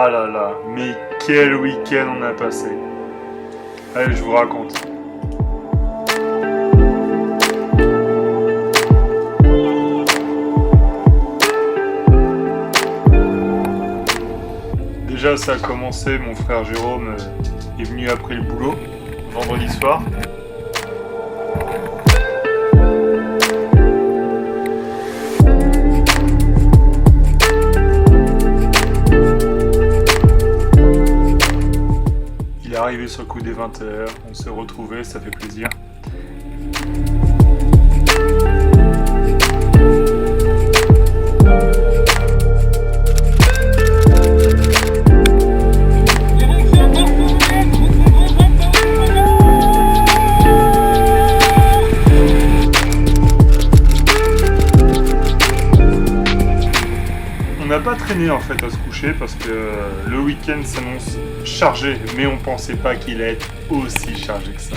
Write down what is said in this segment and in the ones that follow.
Ah là là, mais quel week-end on a passé. Allez, je vous raconte. Déjà, ça a commencé, mon frère Jérôme est venu après le boulot, vendredi soir. Il est arrivé sur le coup des 20h, on s'est retrouvés, ça fait plaisir. On n'a pas traîné en fait à se coucher parce que le week-end s'annonce chargé, mais on pensait pas qu'il allait être aussi chargé que ça.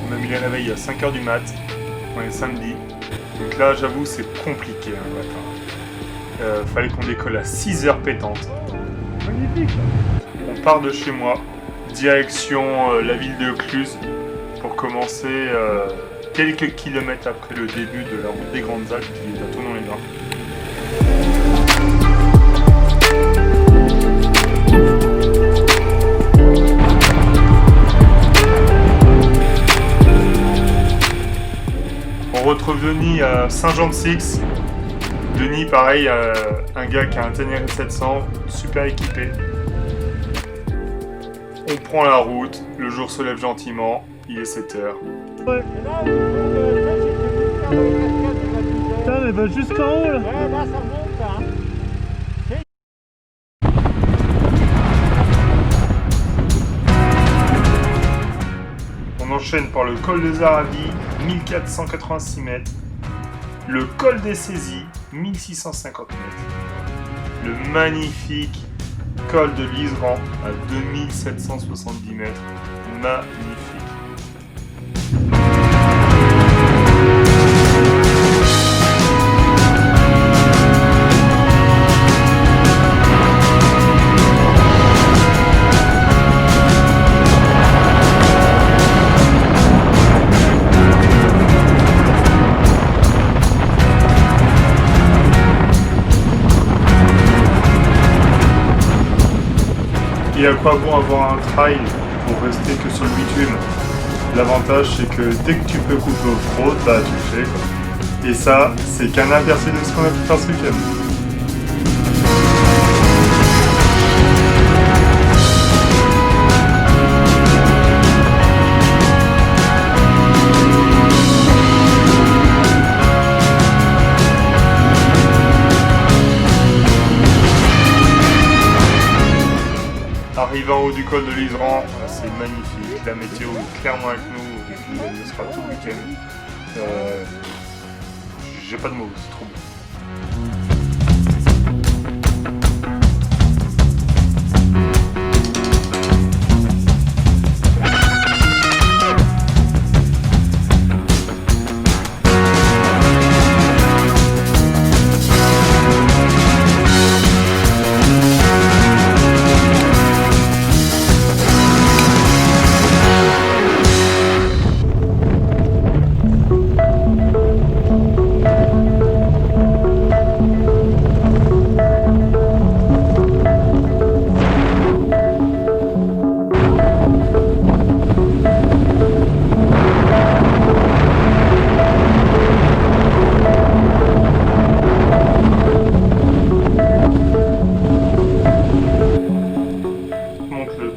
On a mis les réveils à 5h du mat, on est samedi, donc là j'avoue c'est compliqué le matin. Fallait qu'on décolle à 6h pétantes. Magnifique. On part de chez moi, direction la ville de Cluse pour commencer quelques kilomètres après le début de la route des Grandes Alpes qui est à Thonon-les-Bains. On retrouve Denis à Saint-Jean-de-Six. Denis, pareil, un gars qui a un Ténéré 700, super équipé. On prend la route, le jour se lève gentiment, il est 7h. Ouais. Putain, mais va jusqu'en haut là. Ouais, là ça monte là. On enchaîne par le col des Aravis, 1486 mètres. Le col des Saisies, 1650 mètres. Le magnifique col de l'Iseran à 2770 mètres. Magnifique. Et à quoi bon avoir un trail pour rester que sur le bitume? L'avantage c'est que dès que tu peux couper au road, bah tu le fais quoi. Et ça, c'est qu'un aperçu de ce qu'on a pu faire ce week-end. Arrivé en haut du col de l'Iseran, c'est magnifique, la météo est clairement avec nous, et puis elle sera tout le week-end. J'ai pas de mots, c'est trop beau.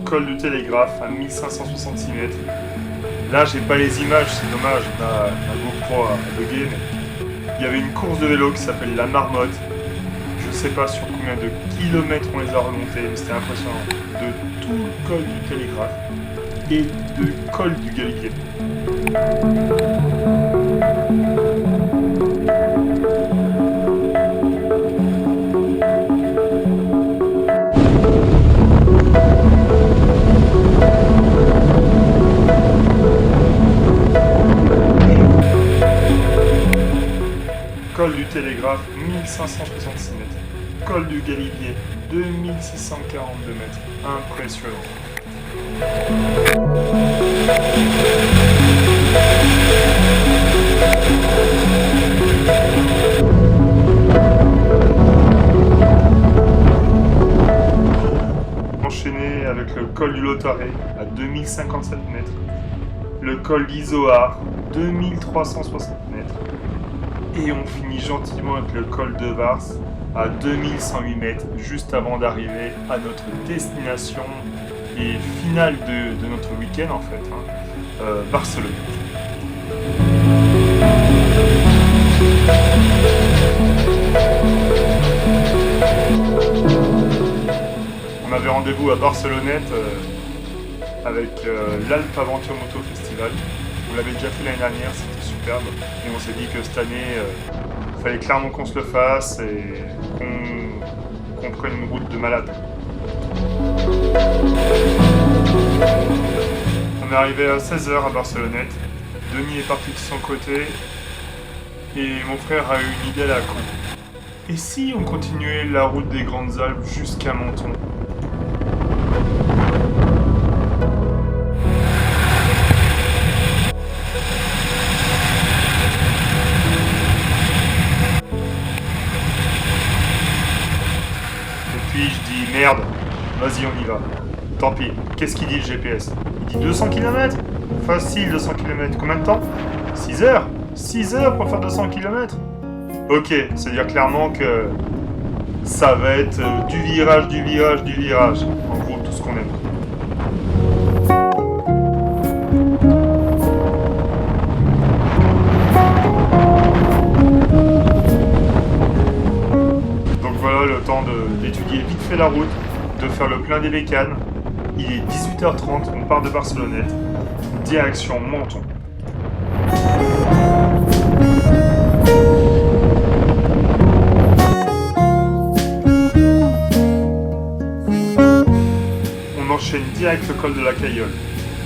Col du Télégraphe à 1566 mètres. Là, j'ai pas les images, c'est dommage, ma GoPro a bugué, mais il y avait une course de vélo qui s'appelle la Marmotte. Je sais pas sur combien de kilomètres on les a remontés, mais c'était impressionnant. De tout le col du Télégraphe et du col du Galibier. Col du Télégraphe, 1566 mètres. col du Galibier, 2642 mètres. Impressionnant. Enchaîné avec le col du Lotaré à 2057 mètres. Le col d'Izoard, 2360 mètres. Et on finit gentiment avec le col de Vars à 2108 mètres, juste avant d'arriver à notre destination et finale de notre week-end en fait, Barcelone. On avait rendez-vous à Barcelonnette avec l'Alpe Aventure Moto Festival. On l'avait déjà fait l'année dernière, c'était superbe. Et on s'est dit que cette année, il fallait clairement qu'on se le fasse et qu'on prenne une route de malade. On est arrivé à 16h à Barcelonnette. Denis est parti de son côté et mon frère a eu une idée à la con. Et si on continuait la route des Grandes Alpes jusqu'à Menton ? Je dis merde, vas-y on y va. Tant pis, qu'est-ce qu'il dit le GPS? Il dit 200 km? Facile 200 km, combien de temps? 6 heures? 6 heures pour faire 200 km? Ok, c'est-à-dire clairement que ça va être du virage, du virage, du virage. En gros, tout ce qu'on aime. Le temps d'étudier vite fait la route, de faire le plein des bécanes. Il est 18h30, on part de Barcelonnette, direction Menton. On enchaîne direct le col de la Caillole,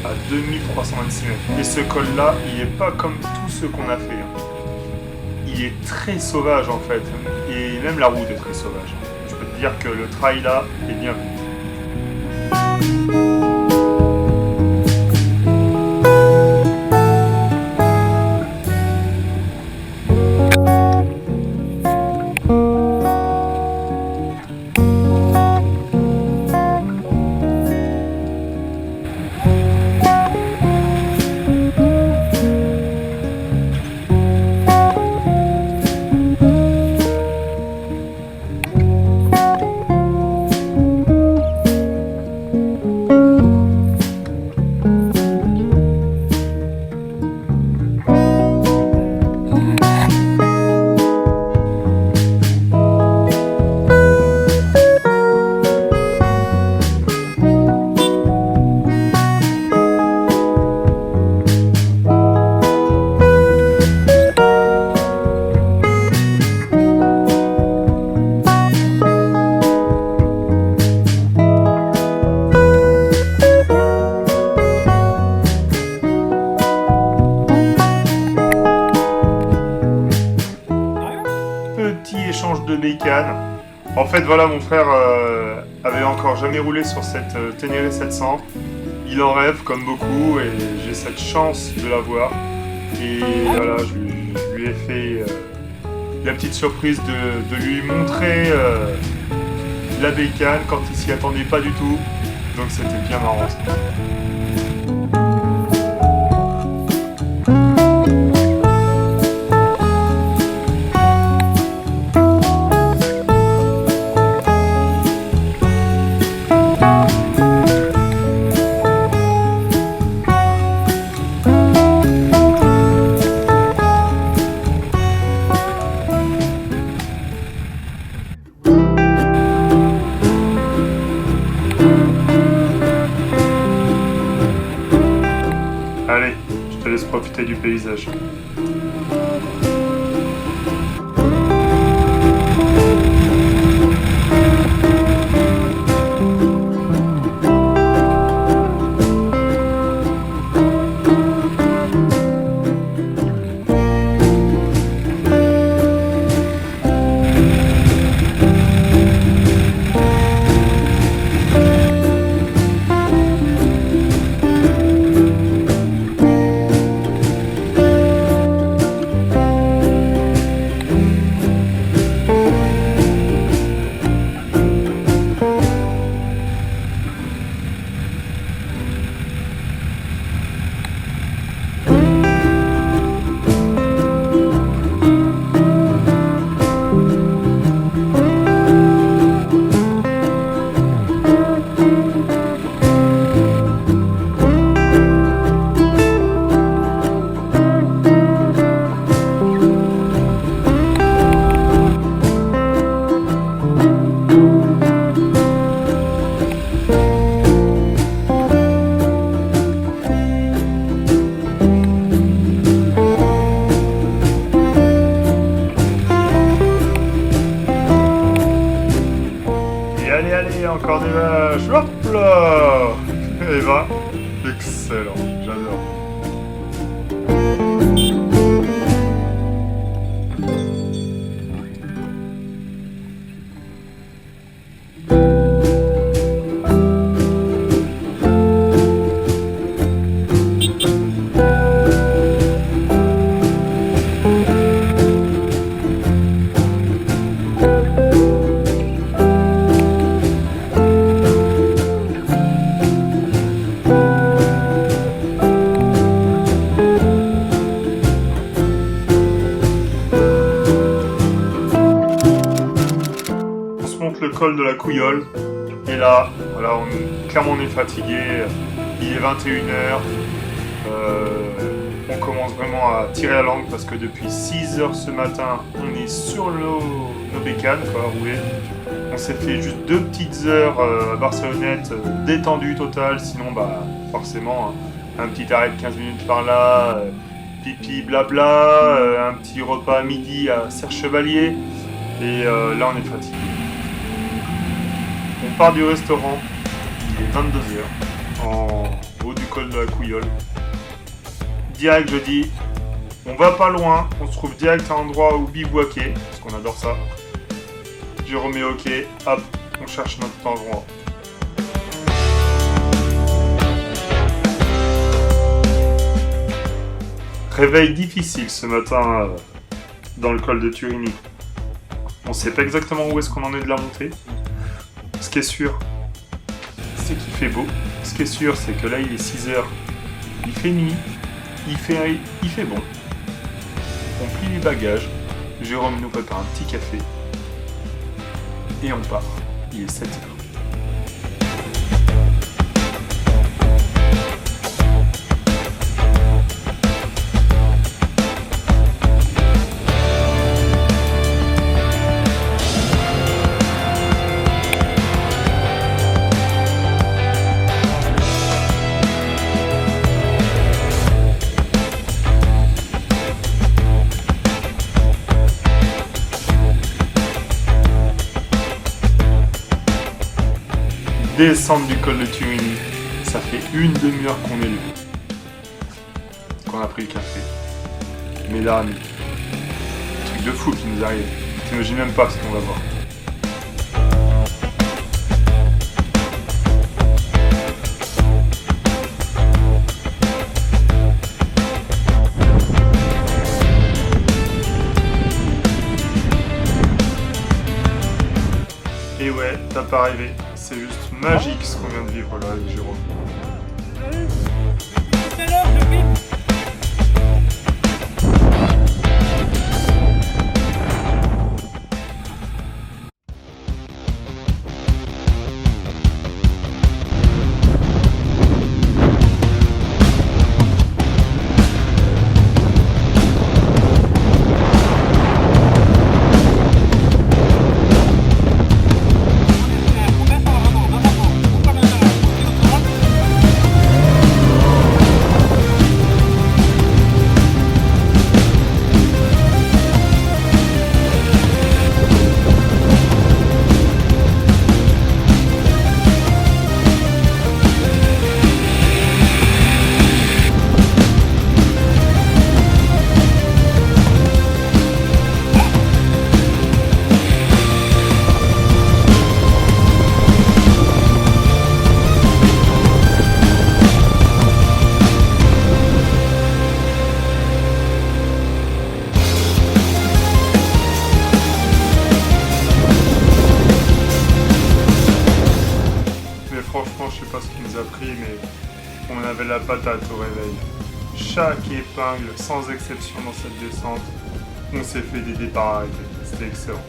à 2326 mètres. Et ce col-là, il n'est pas comme tous ceux qu'on a fait. Il est très sauvage en fait, et même la route est très sauvage. Je peux te dire que le trail là est bien vu. De bécane. En fait, voilà, mon frère avait encore jamais roulé sur cette Ténéré 700. Il en rêve comme beaucoup et j'ai cette chance de l'avoir. Et voilà, je lui ai fait la petite surprise de lui montrer la bécane quand il s'y attendait pas du tout. Donc c'était bien marrant. Allez, je te laisse profiter du paysage. encore des vaches. Hop là. Et bah, excellent, j'adore. Le col de la Couillole et là voilà, clairement on est fatigué, il est 21h, on commence vraiment à tirer la langue parce que depuis 6h ce matin on est sur nos bécanes quoi, roulé. On s'est fait juste 2 petites heures à Barcelonnette, détendu total, sinon bah forcément un petit arrêt de 15 minutes par là, pipi blabla, un petit repas à midi à Serre Chevalier et là on est fatigué. On part du restaurant, il est 22h, en haut du col de la Couillole. Direct, je dis, on va pas loin, on se trouve direct à un endroit où bivouaquer, parce qu'on adore ça. Je remets OK, hop, on cherche notre endroit. Réveil difficile ce matin dans le col de Turini. On sait pas exactement où est-ce qu'on en est de la montée. Ce qui est sûr, c'est qu'il fait beau. Ce qui est sûr, c'est que là, il est 6h. Il fait nuit. Il fait bon. On plie les bagages. Jérôme nous prépare un petit café. Et on part. Il est 7h. Descendre du col de Turini, ça fait une demi-heure qu'on est là, qu'on a pris le café. Mais là, truc de fou qui nous arrive. T'imagines même pas ce qu'on va voir. Et ouais, t'as pas rêvé. C'est juste magique ce qu'on vient de vivre là avec Jérôme. C'est l'heure, je filme. Franchement, je sais pas ce qui nous a pris, mais on avait la patate au réveil. Chaque épingle, sans exception dans cette descente, on s'est fait des départs arrêtés. C'était excellent.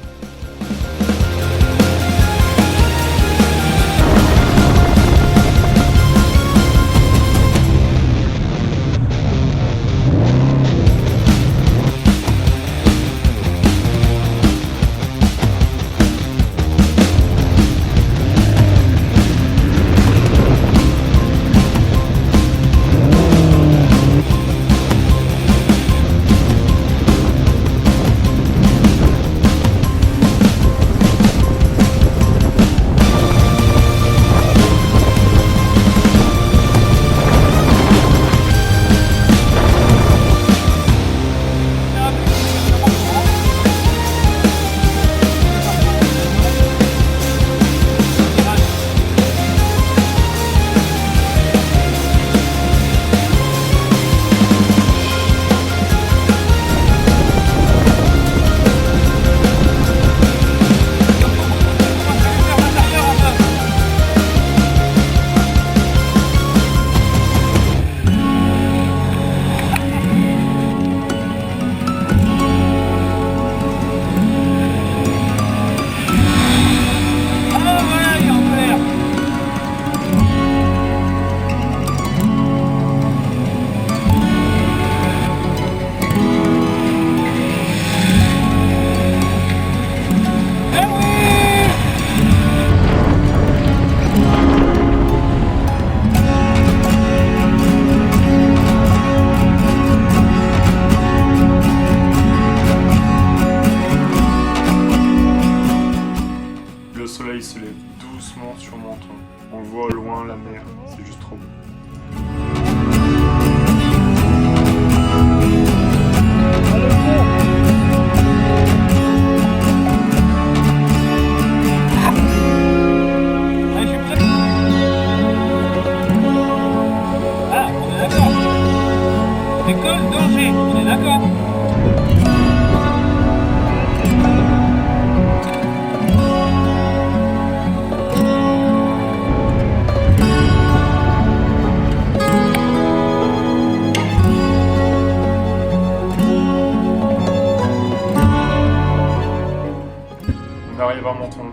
arrive à Menton.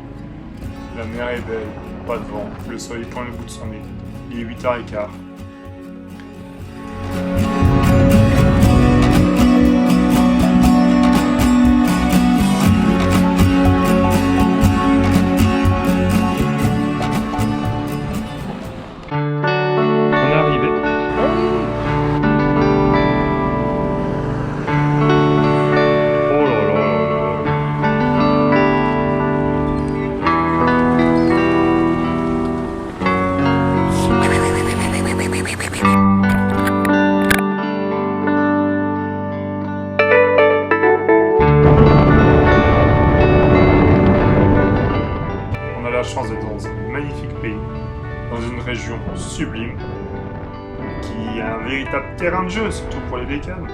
La mer est belle, pas de vent, le soleil pointe le bout de son nez. Il est 8h15. On est arrivé. Oh là là là là. On a la chance d'être dans un magnifique pays, dans une région sublime, qui est un véritable terrain de jeu, surtout pour les bécanes.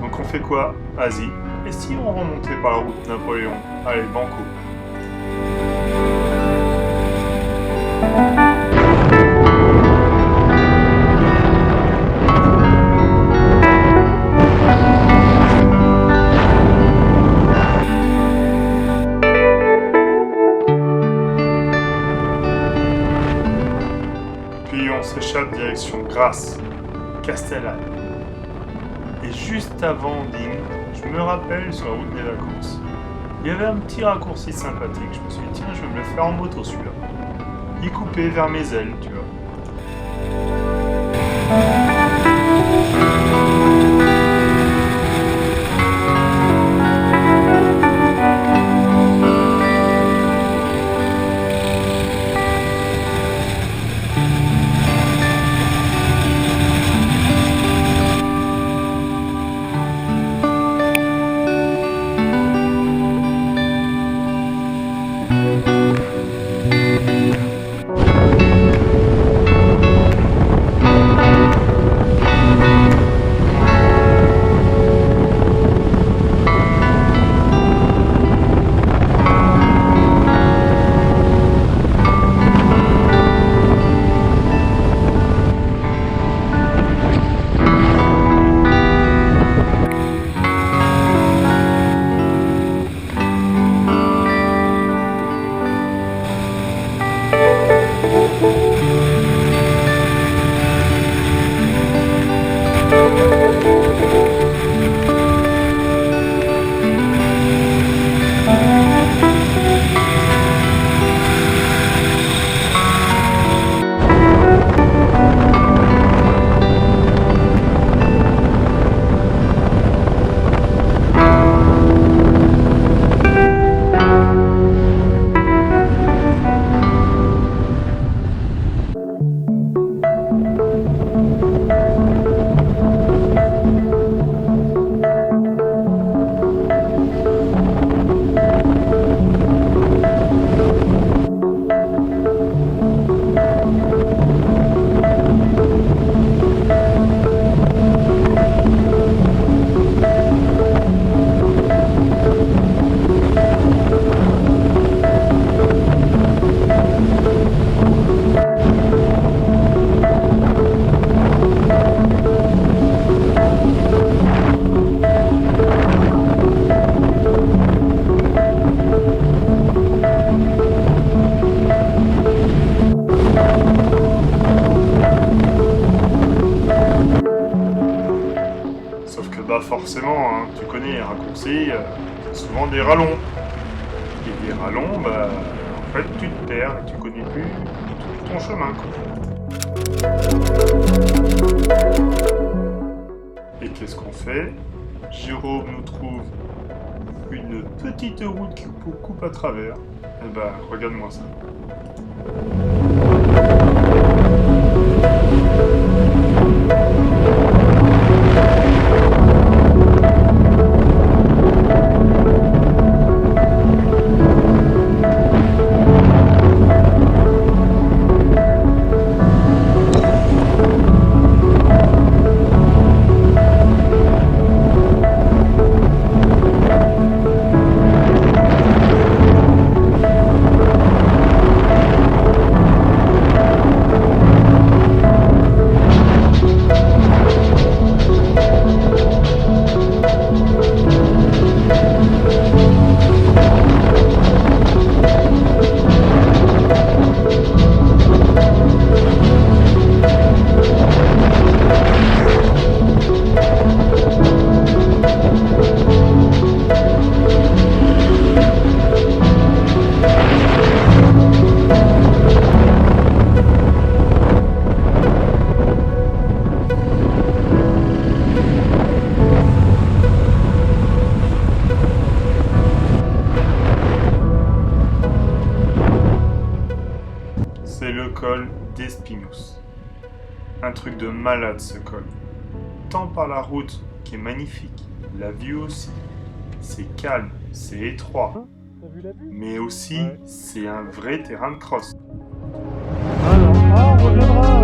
Donc on fait quoi? Asie. Et si on remontait par la route Napoléon? Allez, banco. Puis on s'échappe direction Grasse, Castellane. Et juste avant Digne, je me rappelle sur la route des vacances, il y avait un petit raccourci sympathique. Je me suis dit, tiens, je vais me le faire en moto celui-là. Il coupait vers mes ailes, tu vois. Forcément, hein, tu connais les raccourcis, c'est souvent des rallons. Et des rallons, bah, en fait, tu te perds et tu connais plus ton chemin, quoi. Et qu'est-ce qu'on fait? Jérôme nous trouve une petite route qui coupe à travers. Et bah, regarde-moi ça. col d'Espinous. Un truc de malade ce col. Tant par la route qui est magnifique, la vue aussi. C'est calme, c'est étroit, T'as vu la vue? mais aussi Ouais. c'est un vrai terrain de cross. Alors, on reviendra.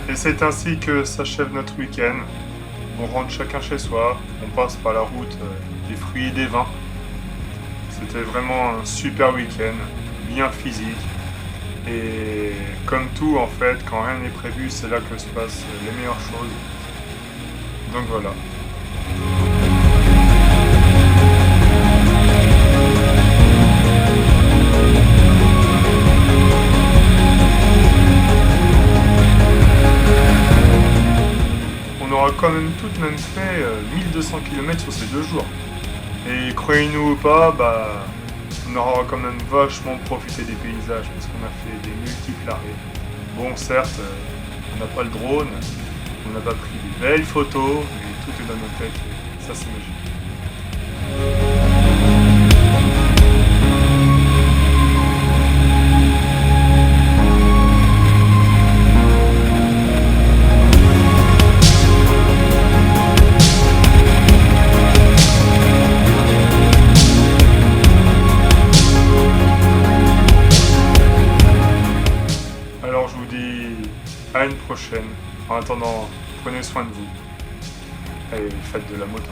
Et c'est ainsi que s'achève notre week-end. On rentre chacun chez soi, on passe par la route des fruits et des vins. C'était vraiment un super week-end, bien physique. Et comme tout en fait, quand rien n'est prévu, c'est là que se passent les meilleures choses. Donc voilà. On aura quand même tout de même fait 1200 km sur ces 2 jours. Et croyez-nous ou pas, bah, on aura quand même vachement profité des paysages parce qu'on a fait des multiples arrêts. Bon, certes, on n'a pas le drone, on n'a pas pris des belles photos, mais tout est dans nos têtes. Ça, c'est magique. Alors je vous dis à une prochaine. En attendant, prenez soin de vous. Et faites de la moto.